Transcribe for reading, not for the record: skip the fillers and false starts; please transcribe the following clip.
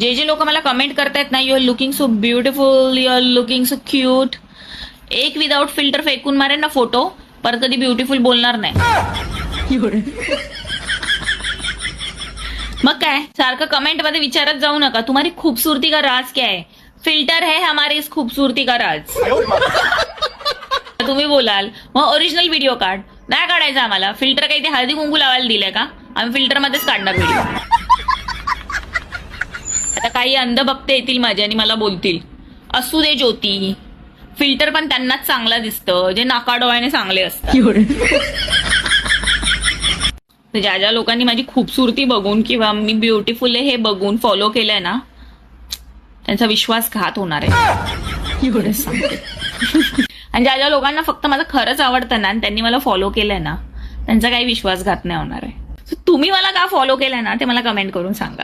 जे लोक मला कमेंट करतायत ना, you are looking so beautiful, you are looking so cute, एक विदाउट फिल्टर फेकून मारेन ना फोटो, परत कधी ब्युटिफुल बोलणार नाही. मग काय, सारखं कमेंट मध्ये विचारत जाऊ नका तुम्हारी खूबसूरती का राज क्या है, फिल्टर है हमारे इस खूबसूरती का राज. तुम्ही बोलाल मग ओरिजिनल व्हिडिओ काढ, नाही काढायचा आम्हाला. फिल्टर काही ते हळदी कुंकू लावायला दिलंय का, आम्ही फिल्टर मध्येच काढणार व्हिडिओ. आता काही अंधभक्त येतील माझे आणि मला बोलतील, असू दे ज्योती, फिल्टर पण त्यांनाच चांगला दिसतं जे नाकाडोळ्याने चांगले असतात. ज्या ज्या लोकांनी माझी खूबसूरती बघून किंवा मी ब्युटिफुल आहे हे बघून फॉलो केलंय ना, त्यांचा विश्वासघात होणार आहे एवढंच सांगते. आणि ज्या ज्या लोकांना फक्त माझं खरंच आवडतं ना आणि त्यांनी मला फॉलो केलंय ना, त्यांचा काही विश्वासघात नाही होणार आहे. तुम्ही मला का फॉलो केलंय ना ते मला कमेंट करून सांगा.